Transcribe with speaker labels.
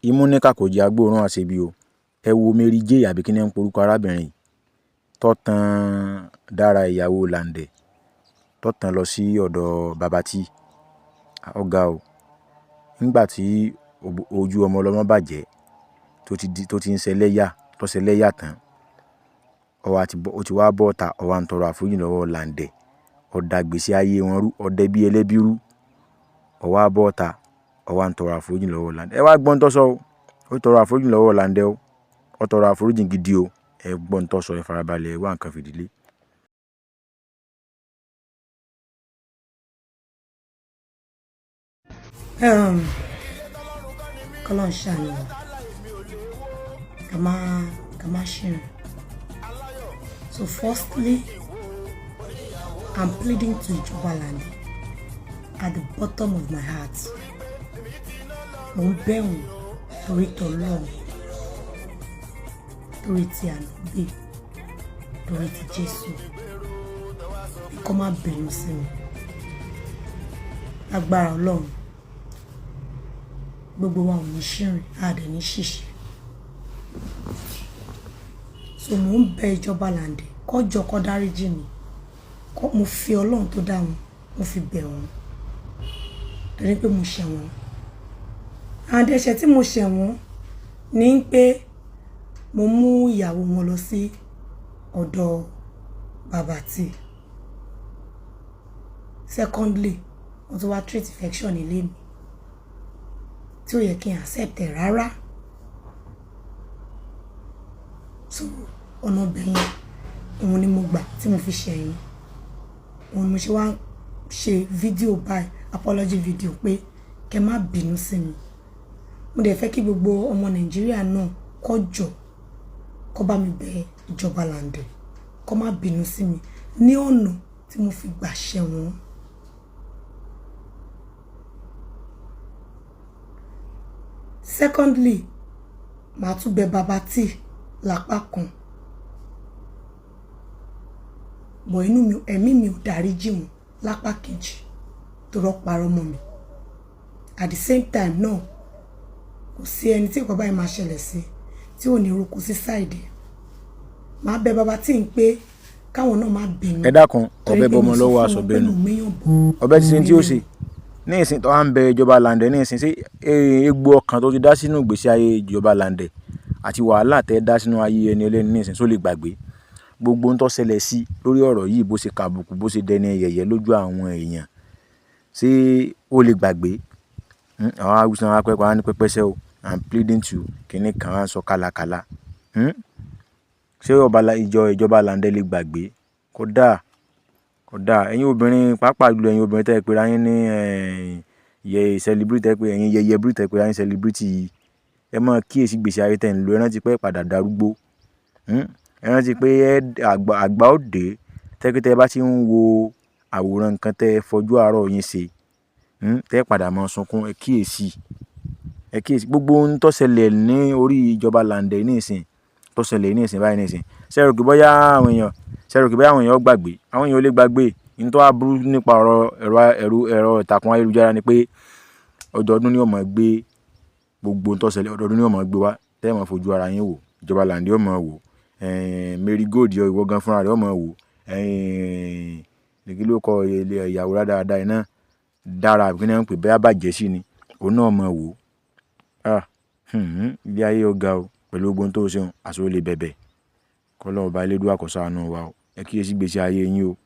Speaker 1: Imú níkà kò jẹ́ agbóòórùn àṣebí o. Ẹ wo Mary J àbí kí ni ń porúkọ arábìnrin yìí tó tan Dára ìyàwó Làǹdẹ̀ tó tan lọ sí ọ̀dọ̀ Baba T. Ó ga o. Nígbà tí ojú ọmọ ọlọ́mọ bàjẹ́ tó ti ń ṣẹlẹ́yà tó ṣẹlẹ́yà tán, ó ti wá bọ́ta ó wá ń tọrọ àforíjì lọ́wọ́ Làǹdẹ̀. Ó dá gbèsè ayé wọn rú, ó dẹ́ bí ẹlẹ́bí rú. Ó wá bọ́ta ó wá ń tọrọ àforíjì lọ́wọ́ Làǹdẹ̀. Ẹ wá gbọ́n tó sọ o. Ó tọrọ àforíjì lọ́wọ́ Làǹdẹ̀ o. Ó tọrọ àforíjì gidi o. Ẹ gbọ́n tó sọ, ẹ farabalẹ̀, ẹ wá nǹkan fìdílé.
Speaker 2: Kọ́lọ́n ṣàánú wa. Ká má ṣìrìn. So firstly, I'm pleading to Ìjọba Làǹdẹ̀ at the bottom of my heart. Mo ń bẹ̀ wọ́n torí t'Ọlọ́run, torí ti Ànábì, torí ti Jésù. Kó má bínú sí mi. Agbára Ọlọ́run. Gbogbo wa ò ní ṣìrìn, a dẹ̀ ní ṣìṣe. So mo ń bẹ̀ Ìjọba Làǹdẹ̀ kó jọ̀ọ́ kó dáríjì mi. Mo fi Ọlọ́run tó dá wọn, mo fi bẹ̀ wọ́n. Torí pé mo ṣẹ̀ wọ́n. And ẹ̀ṣẹ̀ tí mo ṣẹ̀ wọ́n ní pé mo mú ìyàwó wọn lọ sí ọ̀dọ̀ Baba T. Secondly, wọ́n tún wá treat infection ilé mi tí ó yẹ kí n accept ẹ̀ rárá. So ọ̀nà bẹ̀yẹn òun ni mo gbà tí mo fi ṣẹ̀yìn. Òun ni mo ṣe wá ṣe fídíò báyìí, apology video, pé kẹ́ má bínú sí mi. Mo dẹ̀ fẹ́ kí gbogbo ọmọ Nàìjíríà náà kó jọ̀ọ́ kó bá mi bẹ̀ Ìjọba Làǹdẹ̀ kó má bínú sí mi ní ọ̀nà tí mo fi gbà ṣẹ̀ wọ́n. Secondly, màá tún bẹ̀ Baba T lápá kan. Bọ̀ ẹ̀mí mi ò dáríjì wọ́n lápá kejì tó rọ́parọ́ mọ́ mi. At the same time náà, kò sí ẹni tí nǹkan báyìí máa ṣẹlẹ̀ sí tí ò ní roko sí sáìdì. Màá bẹ̀ Baba T ń pé káwọn náà má bínú.
Speaker 1: Ẹ dákun, ọbẹ bọmọ lọ́wọ́ aṣọ bẹnu. Ọbẹ ti ṣe tí ó ṣe. Ní ìsìn tó wá ń bẹ Ìjọba Làǹdẹ̀ ní ìsìn sí egbò ọkàn tó ti dá sínú ìgbésí ayé Ìjọba Làǹdẹ̀ àti wàhálà tẹ́ dá sínú ayé ẹni ẹlẹ́ni ní ìsìn tó lè gbàgbé. Gbogbo ohun tó ṣẹlẹ̀ sí lórí ọ̀rọ̀ yìí, bó ṣe kàbùkù, bó ṣe dẹni yẹ̀yẹ́ lójú àwọn èèyàn, ṣé ó lè gbàgbé? Àwọn awùsàn apẹ́pẹ́ wá ní pẹ́pẹ́sẹ́ o. I'm pleading to kíní kan wá ń sọ kálákálá. Ṣé Ìjọba Làǹdẹ̀ lè gbàgbé? Kódà ẹ̀yin obìnrin, pàápàá jùlọ ẹ̀yin obìnrin tẹ́ pé ra yín ní celebrity, tẹ́ pé ẹ̀yin yẹyẹ brute, tẹ́ pé ra yín celebrity yìí. Ẹ máa kíyèsí gbèsè ayé tẹ́ ń lò. Ẹ rántí pé padà darúgbó. Ẹ rántí pé àgbà ó dé. Tẹ́ pé tẹ́ bá ti ń wo àwòrán nǹkan tẹ́ fojú àárọ̀ yín ṣe, tẹ́ padà máa sunkún. Ẹ kíyèsí gbogbo ohun tó ṣẹlẹ̀ ní orí Ìjọba Làǹdẹ̀ ní ìsìn, tó ṣẹlẹ̀ ní ìsìn báyìí ní ìsìn. Ṣé ẹ rò pé bóyá àwọn èèyàn ó gbàgbé? Àwọn èèyàn ò lè gbàgbé. Ní tó wá burú nípa ọ̀rọ̀ ẹ̀rọ ìtàkùn ayélujára ni pé ọdọọdún ni ó máa gbé gbogbo ohun tó ṣẹlẹ̀, ọdọọdún ni ó máa gbé wá tẹ́ ẹ máa fojú ara yín wò. Ìjọba Làǹdẹ̀ ó máa wò. Mary Gold ìwọ gan fúnra rẹ̀ ó máa wò. Kí ló kọ ìyàwó dáadáa iná Dára àbí kí ni wọ́n ń pè, bẹ́ẹ̀ bàjẹ́ sí ni òun náà máa wò. Ilé ayé ó ga o pẹ̀lú gbogbo ohun tó ṣeun, àṣé ó lè bẹ̀bẹ̀. Kọ́lọ́run ọba Elédùà kó ṣàánú wa o. Ẹ kíyèsí gbèsè ayé yín o.